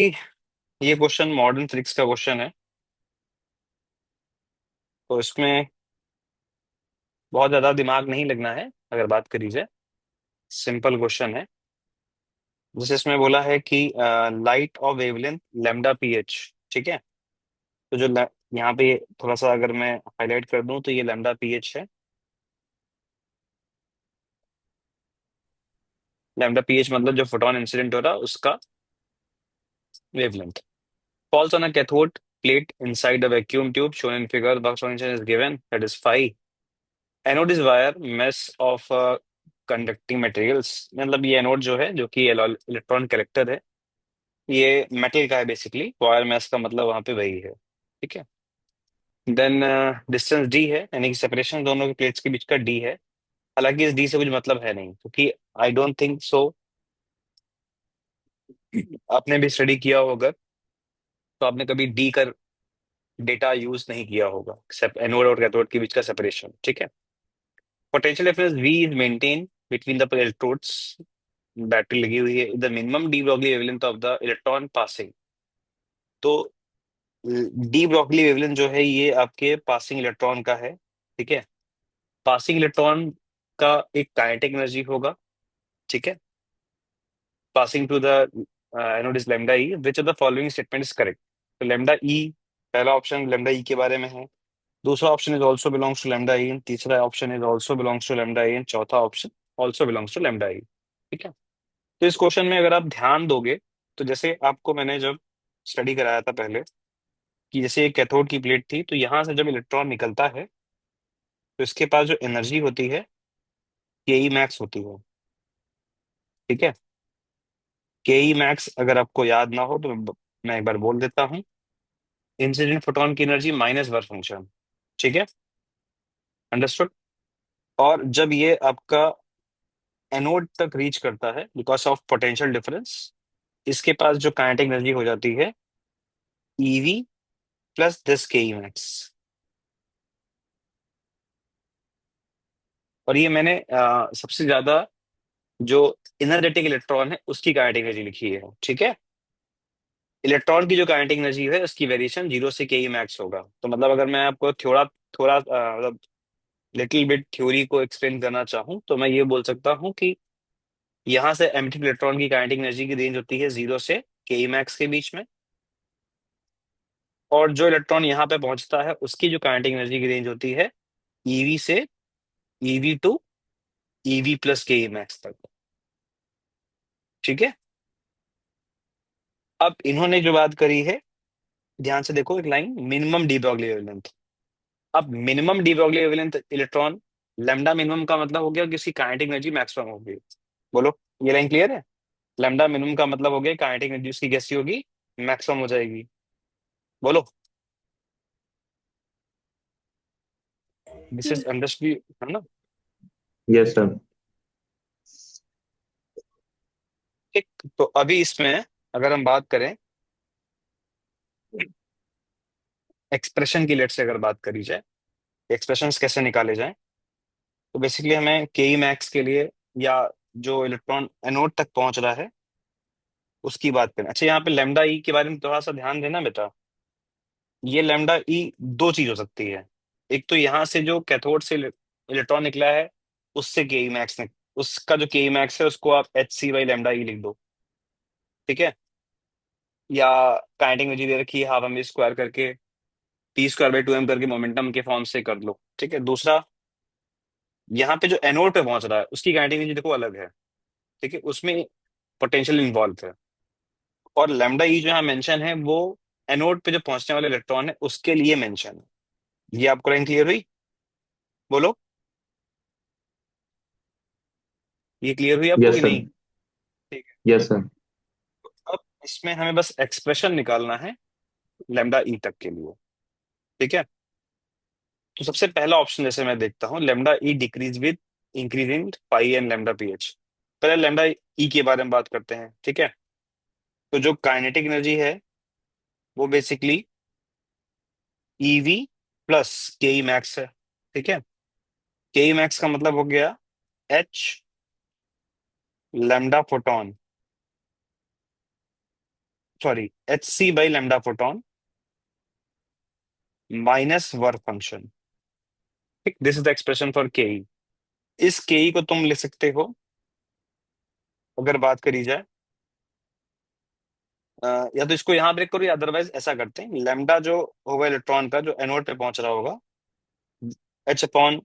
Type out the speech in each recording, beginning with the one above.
ये question modern physics का question है। तो इसमें बहुत ज्यादा दिमाग नहीं लगना है अगर बात करी जाए। सिंपल क्वेश्चन है। जैसे इसमें बोला है कि light of wavelength lambda pH. ठीक है। तो यहाँ पे थोड़ा सा अगर मैं हाईलाइट कर दूं तो ये लैम्डा पीएच है। लैम्डा पीएच मतलब जो फोटोन इंसिडेंट हो रहा है उसका wavelength. Falls on a cathode plate inside a vacuum tube shown in figure. Box function is given, that is phi. Anode is wire mess of conducting materials. मतलब ये anode जो है, जो कि इलेक्ट्रॉन कलेक्टर है, ये मेटल का है बेसिकली। वायर मेस का मतलब वहां पे वही है। ठीक है। देन डिस्टेंस डी है, यानी कि सेपरेशन दोनों के प्लेट्स के बीच का डी है। हालांकि इस डी से कुछ मतलब है नहीं, क्योंकि आई डोंट थिंक सो आपने भी स्टडी किया होगा तो आपने कभी डी का डेटा यूज नहीं किया होगा, एनोड और कैथोड के बीच का सेपरेशन। ठीक है। Potential difference V is maintain between the electrodes. Battery लगी हुई है। The minimum de Broglie wavelength of the electron passing. तो डी ब्रॉगली वेवलेंथ जो है ये आपके पासिंग इलेक्ट्रॉन का है। ठीक है। पासिंग इलेक्ट्रॉन का एक काइनेटिक एनर्जी होगा। ठीक है। Passing to the anode is lambda E, which of the following statement is correct. तो लैम्डा ई, पहला ऑप्शन लैम्डा ई के बारे में है। दूसरा option is also belongs to lambda E. तीसरा option is also belongs to lambda E. चौथा option also belongs to lambda E. ठीक है। तो इस क्वेश्चन में अगर आप ध्यान दोगे तो जैसे आपको मैंने जब स्टडी कराया था पहले, कि जैसे एक कैथोड की प्लेट थी, तो यहां से जब इलेक्ट्रॉन निकलता है तो इसके पास जो एनर्जी होती है के ई मैक्स होती है। ठीक है। के ई मैक्स अगर आपको याद ना हो तो मैं एक बार बोल देता हूँ। इंसिडेंट फोटोन की एनर्जी माइनस वर्क फंक्शन। ठीक है। अंडरस्टूड। और जब ये आपका एनोड तक रीच करता है बिकॉज ऑफ पोटेंशियल डिफरेंस, इसके पास जो काइनेटिक एनर्जी हो जाती है ईवी प्लस दिस के ई मैक्स। और ये मैंने सबसे ज्यादा जो इनर्जेटिक इलेक्ट्रॉन है उसकी काइनेटिक एनर्जी लिखी है। ठीक है। इलेक्ट्रॉन की जो काइनेटिक एनर्जी है उसकी वेरिएशन 0 से के ई मैक्स होगा। तो मतलब अगर मैं आपको थोड़ा थोड़ा मतलब लिटिल बिट थ्योरी को एक्सप्लेन करना चाहूँ तो मैं ये बोल सकता हूँ कि यहाँ से एमिटेड इलेक्ट्रॉन की काइनेटिक एनर्जी की रेंज होती है 0 से के ई मैक्स के बीच में। और जो इलेक्ट्रॉन यहाँ पे पहुंचता है उसकी जो काइनेटिक एनर्जी की रेंज होती है ईवी से ईवी टू ईवी प्लस के ई मैक्स तक। ठीक है। अब इन्होंने जो बात करी है, ध्यान से देखो, एक line minimum de Broglie wavelength. अब minimum de Broglie wavelength electron, lambda minimum का मतलब हो गया कि उसकी काइनेटिक एनर्जी मैक्सिमम होगी। बोलो, ये लाइन क्लियर है? लैम्डा मिनिमम का मतलब हो गया काइनेटिक एनर्जी उसकी कैसी होगी, मैक्सिमम हो जाएगी। बोलो, दिस इज अंडरस्टूड है ना? Yes sir. ठीक। तो अभी इसमें अगर हम बात करें एक्सप्रेशन की, लेट से अगर बात करी जाए एक्सप्रेशंस कैसे निकाले जाएं, तो बेसिकली हमें के ई मैक्स के लिए, या जो इलेक्ट्रॉन एनोड तक पहुंच रहा है उसकी बात करें। अच्छा, यहाँ पे लैम्डा ई के बारे में थोड़ा सा ध्यान देना बेटा। ये लैम्डा ई दो चीज हो सकती है। एक तो यहाँ से जो कैथोड से इलेक्ट्रॉन निकला है उससे के ई मैक्स ने, उसका जो के ई मैक्स है उसको आप एच सी बाई लैम्डा ई लिख दो। ठीक है। या काइनेटिक एनर्जी दे रखी है हाफ एम स्क्वायर करके, p square by two m करके मोमेंटम के फॉर्म से कर लो। ठीक है। दूसरा, यहाँ पे जो एनोड पे पहुंच रहा है उसकी काइनेटिक एनर्जी देखो अलग है। ठीक है। उसमें पोटेंशियल इन्वॉल्व है। और लैम्डा ई जो यहाँ मेंशन है वो एनोड पे जो पहुंचने वाले इलेक्ट्रॉन है उसके लिए मेंशन है। ये आपको लाइन क्लियर हुई? बोलो, ये क्लियर हुई आपको कि यस सर। नहीं? ठीक है। Yes sir. अब इसमें हमें बस एक्सप्रेशन निकालना है लैम्डा ई तक के लिए। ठीक है। तो सबसे पहला ऑप्शन जैसे मैं देखता हूँ, lambda E decrease with increase in pi and lambda pH. पहले लैम्डा ई के बारे में बात करते हैं। ठीक है। तो जो काइनेटिक एनर्जी है वो बेसिकली ईवी प्लस के ई मैक्स है। ठीक है। के ई मैक्स का मतलब हो गया h lambda photon sorry, h c by lambda photon minus work function. ठीक, this is the expression for K. इस के को तुम लिख सकते हो, अगर बात करी जाए, या तो इसको यहां ब्रेक करो, या अदरवाइज ऐसा करते हैं, लेमडा जो होगा इलेक्ट्रॉन का जो एनोड पे पहुंच रहा होगा, एच अपॉन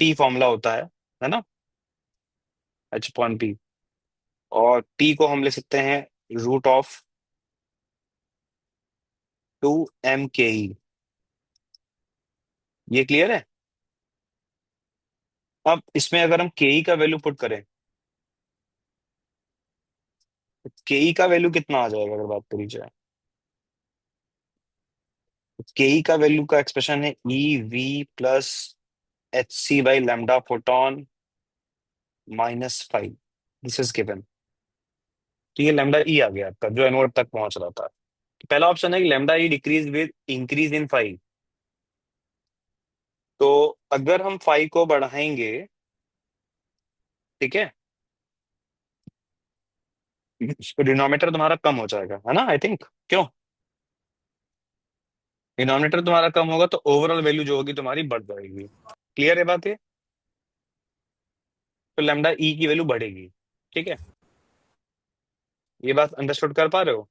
पी फॉर्मूला होता है ना, एच अपॉन पी, और पी को हम लिख सकते हैं √ऑफ 2 m ke। ये क्लियर है? अब इसमें अगर हम के का वैल्यू पुट करें, तो के का वैल्यू कितना आ जाएगा अगर बात करी जाए? के का वैल्यू का एक्सप्रेशन है EV plus HC/λ photon -5। This is given. तो ये λ आ गया आपका, जो एनोड तक पहुंच रहा था। तो पहला ऑप्शन है कि λ डिक्रीज विद इंक्रीज इन 5। तो अगर हम 5 को बढ़ाएंगे, ठीक है, तो डिनोमिनेटर तुम्हारा कम हो जाएगा, है ना, आई थिंक। क्यों? डिनोमिनेटर तुम्हारा कम होगा तो ओवरऑल वैल्यू जो होगी तुम्हारी बढ़ जाएगी। क्लियर है बात ये? तो λ की वैल्यू बढ़ेगी। ठीक है, ये बात अंडरस्टूड कर पा रहे हो?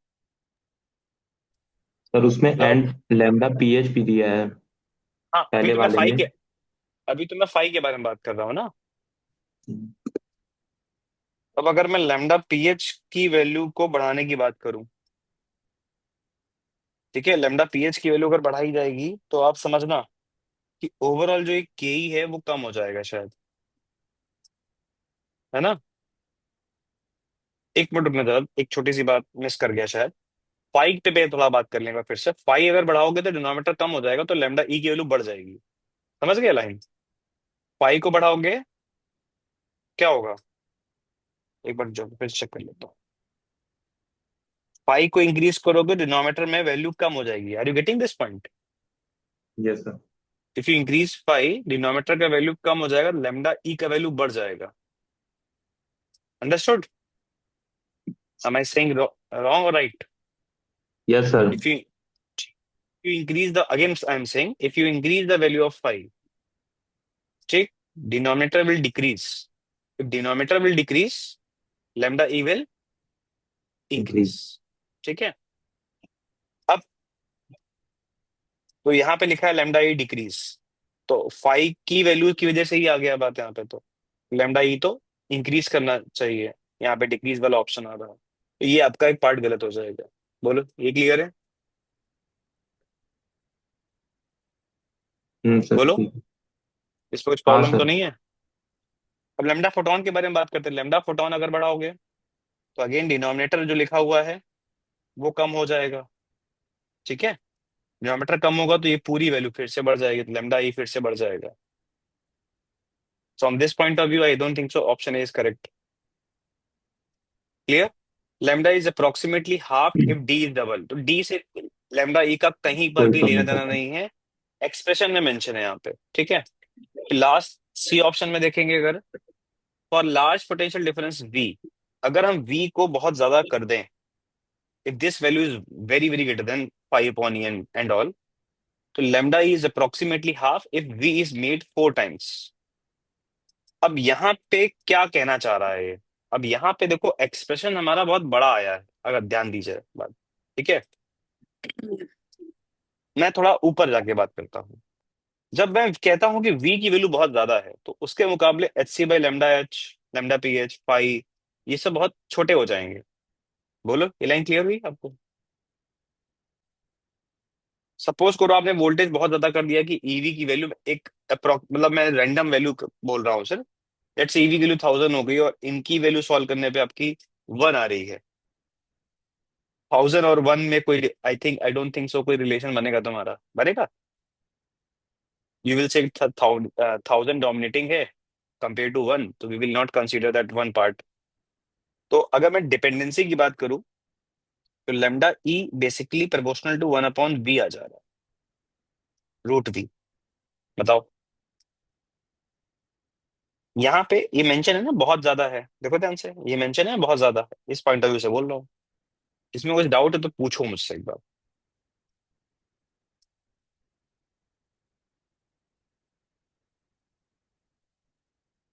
सर उसमें मतलब एंड लैम्डा पीएच भी दिया है हाँ, पहले वाले में। अभी तो मैं 5 के बारे में बात कर रहा हूँ ना। अब अगर मैं λ pH की वैल्यू को बढ़ाने की बात करूं, ठीक है, λ pH की वैल्यू अगर बढ़ाई जाएगी तो आप समझना कि ओवरऑल जो एक के है वो कम हो जाएगा शायद, है ना। एक मिनट रुकना जरा, एक छोटी सी बात मिस कर गया शायद। 5 पे थोड़ा बात कर लेंगे फिर से। 5 अगर बढ़ाओगे तो डिनोमिनेटर कम हो जाएगा, तो λ की वैल्यू बढ़ जाएगी। समझ गए लाइन? 5 को बढ़ाओगे क्या होगा? एक बार जो फिर चेक कर लेता हूँ। 5 को इंक्रीज करोगे, डिनोमिनेटर में वैल्यू कम हो जाएगी। Are you getting this point? Yes sir. If you increase 5, denominator का वैल्यू कम हो जाएगा, λ का वैल्यू बढ़ जाएगा। Understood? am I saying wrong or right? Yes sir. If you increase the, again I am saying, if you increase the value of 5, ठीक, denominator will decrease. If denominator will decrease, λ will increase. increase। ठीक है। अब तो यहाँ पे लिखा है λ decrease, तो 5 की वैल्यू की वजह से ही आ गया बात यहाँ पे। तो λ तो इंक्रीज करना चाहिए, यहाँ पे डिक्रीज वाला ऑप्शन आ रहा है, तो ये आपका एक पार्ट गलत हो जाएगा। बोलो, ये क्लियर है? सर बोलो, ठीक है। इस पर कुछ हाँ प्रॉब्लम तो सर। नहीं है? अब लैम्डा फोटोन के बारे में बात करते हैं। लैम्डा फोटोन अगर बढ़ाओगे तो अगेन डिनोमिनेटर जो लिखा हुआ है वो कम हो जाएगा। ठीक है, डिनोमिनेटर कम होगा तो ये पूरी वैल्यू फिर से बढ़ जाएगी, तो λ फिर से बढ़ जाएगा। So from this point of view I don't think so option A is correct. Clear? Lambda is approximately half if D is double. तो डी से λ का कहीं पर कोई भी फर्क लेना नहीं देना पड़ता। नहीं है, एक्सप्रेशन में मेंशन है यहाँ पे। ठीक है, लास्ट सी ऑप्शन में देखेंगे, अगर for large potential difference V, अगर हम V को बहुत ज्यादा कर दें, if this value is very very greater than 5 upon e and all, तो lambda e is approximately half if v is made 4 times। अब यहाँ पे क्या कहना चाह रहा है ये? अब यहाँ पे देखो एक्सप्रेशन हमारा बहुत बड़ा आया है, अगर ध्यान दीजिए बात। ठीक है, मैं थोड़ा ऊपर जाके बात करता हूँ। जब मैं कहता हूँ कि v की वैल्यू बहुत ज्यादा है, तो उसके मुकाबले HC/λH, λpH, पाई, ये सब बहुत छोटे हो जाएंगे। बोलो, ये लाइन क्लियर हुई आपको? सपोज करो आपने वोल्टेज बहुत ज्यादा कर दिया कि ईवी की वैल्यू एक मतलब मैं रैंडम वैल्यू बोल रहा हूँ सर, लेट्स ईवी की वैल्यू 1000 हो गई और इनकी वैल्यू सॉल्व करने पे आपकी 1 आ रही है। 1000 और 1 में कोई, आई डोंट थिंक सो कोई रिलेशन बनेगा तुम्हारा, बनेगा? यू विल से 1000 डोमिनेटिंग है कंपेयर टू 1, तो we will not consider that one part. तो अगर मैं डिपेंडेंसी की बात करूं, तो λ बेसिकली प्रोपोर्शनल टू 1/v आ जा रहा है, √v। बताओ, यहाँ पे ये मेंशन है ना बहुत ज्यादा है, देखो ध्यान से, ये मेंशन है बहुत ज्यादा है, इस पॉइंट ऑफ व्यू से बोल रहा हूँ। इसमें कुछ डाउट है तो पूछो मुझसे एक बार।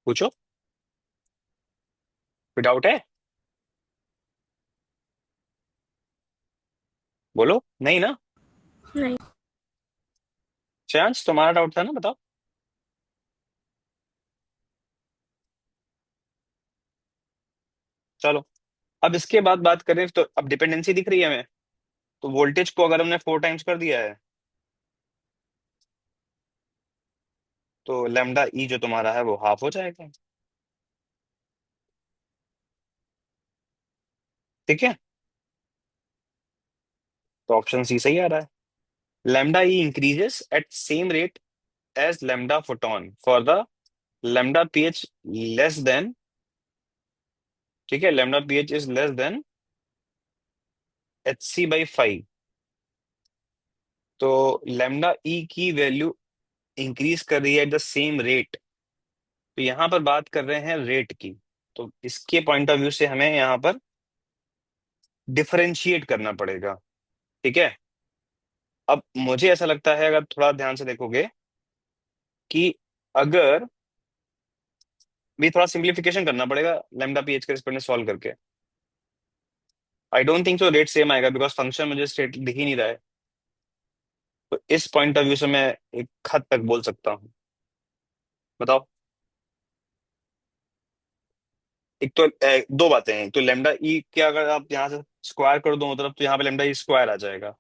पूछो, कोई डाउट है? बोलो, नहीं ना? नहीं। श्रेयांश, तुम्हारा डाउट था ना, बताओ। चलो, अब इसके बाद बात करें तो अब डिपेंडेंसी दिख रही है हमें। तो वोल्टेज को अगर हमने 4 टाइम्स कर दिया है, तो लेमडा ई जो तुम्हारा है वो हाफ हो जाएगा। ठीक है, तो ऑप्शन सी सही आ रहा है। Lambda E increases at same rate as lambda photon for the lambda PH less than, ठीक है, lambda PH is less than HC/5। तो लेमडा ई की वैल्यू इंक्रीज कर रही है एट द सेम रेट। तो यहां पर बात कर रहे हैं रेट की। तो इसके पॉइंट ऑफ व्यू से हमें यहां पर डिफरेंशिएट करना पड़ेगा। ठीक है, अब मुझे ऐसा लगता है, अगर थोड़ा ध्यान से देखोगे, कि अगर भी थोड़ा सिंप्लीफिकेशन करना पड़ेगा लेमडा पीएच के रिस्पेक्ट में सॉल्व करके। I don't think so rate same आएगा, बिकॉज फंक्शन मुझे स्टेट दिख ही नहीं रहा है। तो इस पॉइंट ऑफ व्यू से मैं एक हद तक बोल सकता हूँ। बताओ। एक तो दो बातें हैं। एक तो लेमडा ई के अगर आप यहाँ से स्क्वायर कर दो मतलब, तो यहाँ पे लेमडा ई स्क्वायर आ जाएगा।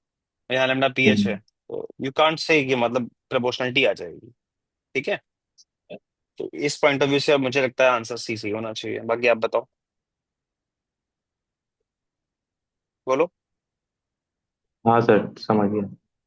यहाँ लेमडा पीएच है, हम्म, तो यू कांट से कि मतलब प्रोपोर्शनलिटी आ जाएगी। ठीक है, तो इस पॉइंट ऑफ व्यू से अब मुझे लगता है आंसर सी सी होना चाहिए। बाकी आप बताओ, बोलो। हाँ सर, समझ गया।